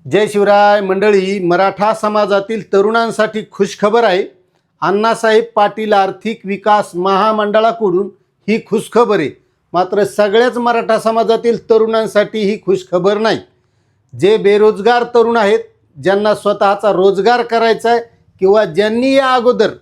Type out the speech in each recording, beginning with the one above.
जय शिवराय मंडळी, मराठा समाजातील तरुणांसाठी खुशखबर आहे। अण्णासाहेब पाटील आर्थिक विकास महामंडळाकडून ही खुशखबर आहे। मात्र सगळ्याच मराठा समाजातील तरुणांसाठी ही खुशखबर नाही। जे बेरोजगार तरुण आहेत, ज्यांना स्वतःचा रोजगार करायचा आहे किंवा ज्यांनी या अगोदर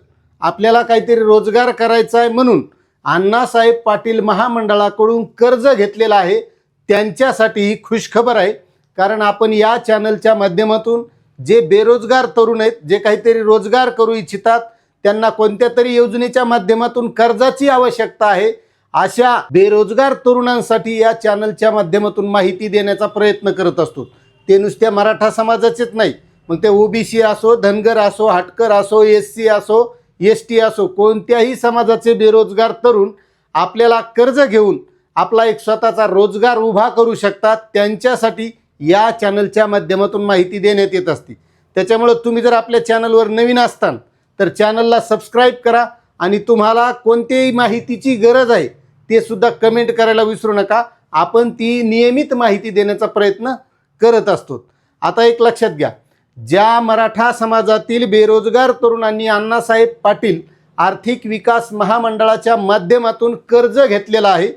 आपल्याला काहीतरी रोजगार करायचा आहे म्हणून अण्णासाहेब पाटील महामंडळाकडून कर्ज घेतलेलं आहे, त्यांच्यासाठी ही खुशखबर आहे। कारण आपण या चॅनलच्या माध्यमातून जे बेरोजगार तरुण आहेत, जे काहीतरी रोजगार करू इच्छितात, त्यांना कोणत्या तरी योजनेच्या माध्यमातून कर्जाची आवश्यकता आहे, अशा बेरोजगार तरुणांसाठी या चॅनलच्या माध्यमातून माहिती देण्याचा प्रयत्न करत असतो। ते नुसत्या मराठा समाजाचेच नाही, मग ते ओबीसी असो, धनगर असो, हटकर असो, एससी असो, एसटी असो, कोणत्याही समाजाचे बेरोजगार तरुण आपल्याला कर्ज घेऊन आपला एक स्वतःचा रोजगार उभा करू शकतात। त्यांच्यासाठी या चॅनलच्या माध्यमातून माहिती देण्यात येत असते। त्याच्यामुळे तुम्ही जर आपल्या चॅनलवर नवीन असताल तर चॅनलला सबस्क्राईब करा आणि तुम्हाला कोणत्याही माहितीची गरज आहे ते सुद्धा कमेंट करायला विसरू नका। आपण ती नियमित माहिती देण्याचा प्रयत्न करत असतो। आता एक लक्षात घ्या, ज्या मराठा समाजातील बेरोजगार तरुणांनी अण्णासाहेब पाटील आर्थिक विकास महामंडळाच्या माध्यमातून कर्ज घेतलेलं आहे,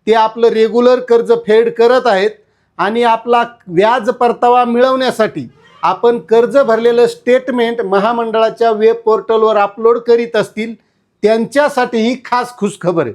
ते आपलं रेग्युलर कर्ज फेड करत आहेत आणि आपला व्याज परतावा मिळवण्यासाठी आपण कर्ज भरलेलं स्टेटमेंट महामंडळाच्या वेब पोर्टलवर अपलोड करीत असतील, त्यांच्यासाठी ही खास खुशखबर आहे।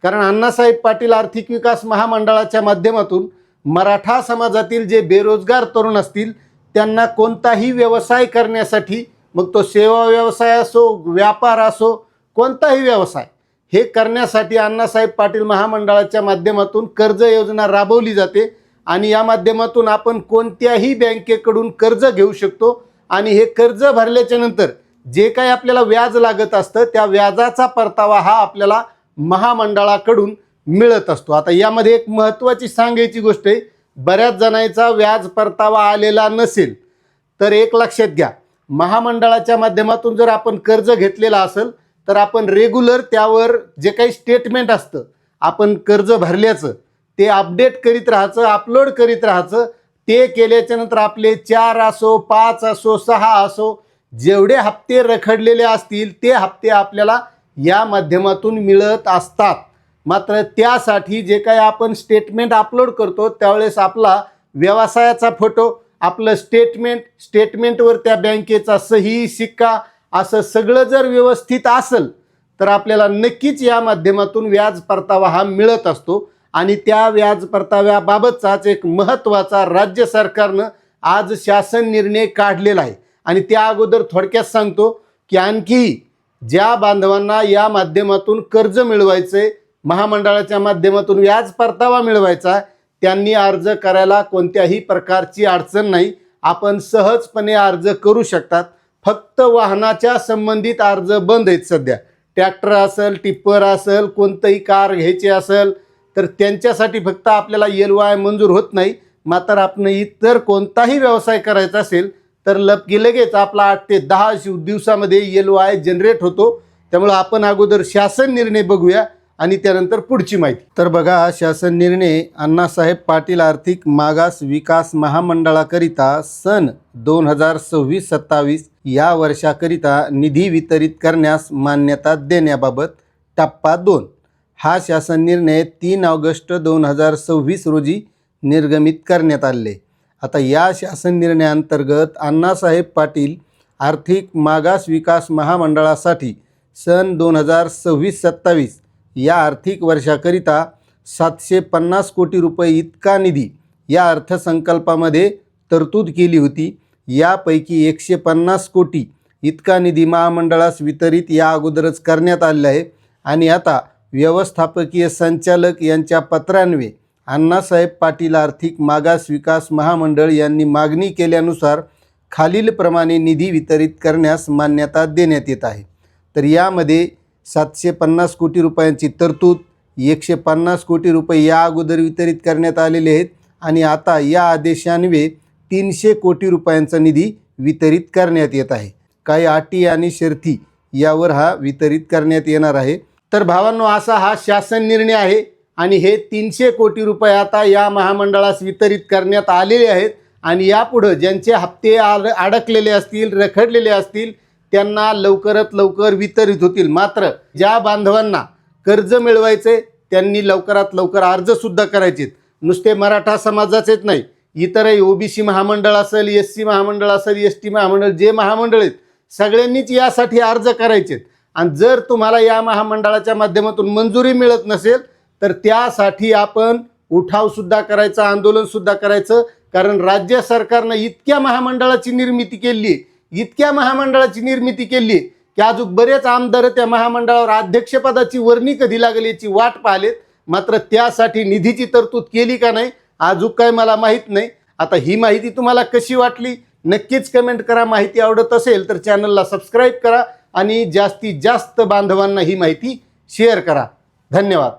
कारण अण्णासाहेब पाटील आर्थिक विकास महामंडळाच्या माध्यमातून मराठा समाजातील जे बेरोजगार तरुण असतील त्यांना कोणताही व्यवसाय करण्यासाठी, मग तो सेवा व्यवसाय असो, व्यापार असो, कोणताही व्यवसाय हे करण्यासाठी अण्णासाहेब पाटील महामंडळाच्या माध्यमातून कर्ज योजना राबवली जाते आणि या माध्यमातून आपण कोणत्याही बँकेकडून कर्ज घेऊ शकतो आणि हे कर्ज भरल्याच्या नंतर जे काही आपल्याला व्याज लागत असतं त्या व्याजाचा परतावा हा आपल्याला महामंडळाकडून मिळत असतो। आता यामध्ये एक महत्त्वाची सांगायची गोष्ट आहे, बऱ्याच जणांचा व्याज परतावा आलेला नसेल तर एक लक्षात घ्या, महामंडळाच्या माध्यमातून जर आपण कर्ज घेतलेला असेल तर आपण रेग्युलर त्यावर जे काही स्टेटमेंट असतं आपण कर्ज भरल्याचं ते अपडेट करीत राहायचं, अपलोड करीत राहायचं। ते केल्याच्या नंतर आपले 4 असो, 5 असो, 6 असो, जेवढे हप्ते रखडलेले असतील ते हप्ते आपल्याला या माध्यमातून मिळत असतात। मात्र त्यासाठी जे काही आपण स्टेटमेंट अपलोड करतो त्यावेळेस आपला व्यवसायाचा फोटो, आपलं स्टेटमेंटवर त्या बँकेचा सही, शिक्का असं सगळं जर व्यवस्थित असेल तर आपल्याला नक्कीच या माध्यमातून व्याज परतावा हा मिळत असतो। आणि त्या व्याज परताव्याबाबतचाच एक महत्त्वाचा राज्य सरकारनं आज शासन निर्णय काढलेला आहे। आणि त्या अगोदर थोडक्यात सांगतो की आणखी ज्या बांधवांना या माध्यमातून कर्ज मिळवायचे, महामंडळाच्या माध्यमातून व्याज परतावा मिळवायचा, त्यांनी अर्ज करायला कोणत्याही प्रकारची अडचण नाही। आपण सहजपणे अर्ज करू शकतात। फक्त वाहनाच्या संबंधित अर्ज बंद आहेत सध्या। ट्रॅक्टर असेल, टिप्पर असेल, कोणतंही कार घ्यायची असेल तर त्यांच्यासाठी फक्त आपल्याला LOI मंजूर होत नाही। मात्र आपण इतर कोणताही व्यवसाय करायचा असेल तर लगेच आपला 8 ते 10 दिवसामध्ये LOI जनरेट होतो। त्यामुळे आपण अगोदर शासन निर्णय बघूया आणि त्यानंतर पुढची माहिती। तर बघा, शासन निर्णय अण्णासाहेब पाटील आर्थिक मागास विकास महामंडळाकरिता सन 2026-27 या वर्षाकरिता निधी वितरित करण्यास मान्यता देण्याबाबत टप्पा 2 हा शासन निर्णय 3 ऑगस्ट 2026 रोजी निर्गमित करण्यात आले। आता या शासन निर्णयाअंतर्गत अण्णासाहेब पाटील आर्थिक मागास विकास महामंडळासाठी सन 2026-27 या आर्थिक वर्षाकरिता 750 कोटी रुपये इतका निधी या अर्थसंकल्पामध्ये तरतूद केली होती। यापैकी 150 कोटी इतका निधी महामंडळास वितरित या अगोदरच करण्यात आलेला आहे। आणि आता व्यवस्थापकीय संचालक यांच्या पत्रान्वये अण्णासाहेब पाटील आर्थिक मागास विकास महामंडळ यांनी मागणी केल्यानुसार खालीलप्रमाणे निधी वितरित करण्यास मान्यता देण्यात येत आहे। तर यामध्ये 750 कोटी रुपयांची तरतूद, 150 कोटी रुपये या अगोदर वितरित करण्यात आलेले आहेत आणि आता या आदेशान्वये 300 कोटी रुपयांचा निधी वितरित करण्यात येत आहे। काही अटी आणि शर्ती यावर हा वितरित करण्यात येणार आहे। तर भावांनो, असा हा शासन निर्णय आहे आणि हे 300 कोटी रुपये आता या महामंडळास वितरित करण्यात आलेले आहेत आणि यापुढं ज्यांचे हप्ते अडकलेले असतील, रखडलेले असतील, त्यांना लवकरात लवकर वितरित होतील. मात्र ज्या बांधवांना कर्ज मिळवायचे त्यांनी लवकरात लवकर अर्जसुद्धा करायचे. नुसते मराठा समाजाचेच नाही, इतरही ओबीसी महामंडळ असेल, SC महामंडळ असेल, ST महामंडळ, जे महामंडळ आहेत सगळ्यांनीच यासाठी अर्ज करायचे. आणि जर तुम्हाला या महामंडळाच्या माध्यमातून मंजुरी मिळत नसेल तर त्यासाठी आपण उठावसुद्धा करायचा, आंदोलनसुद्धा करायचं. कारण राज्य सरकारनं इतक्या महामंडळाची निर्मिती केली की अजून बरेच आमदार त्या महामंडळावर अध्यक्षपदाची वर्णी कधी लागली याची वाट पाहिलेत. मात्र त्यासाठी निधीची तरतूद केली का नाही अजून काय मला माहीत नाही. आता ही माहिती तुम्हाला कशी वाटली नक्कीच कमेंट करा. माहिती आवडत असेल तर चॅनलला सबस्क्राईब करा आणि जास्तीत जास्त बांधवांना ही माहिती शेअर करा. धन्यवाद.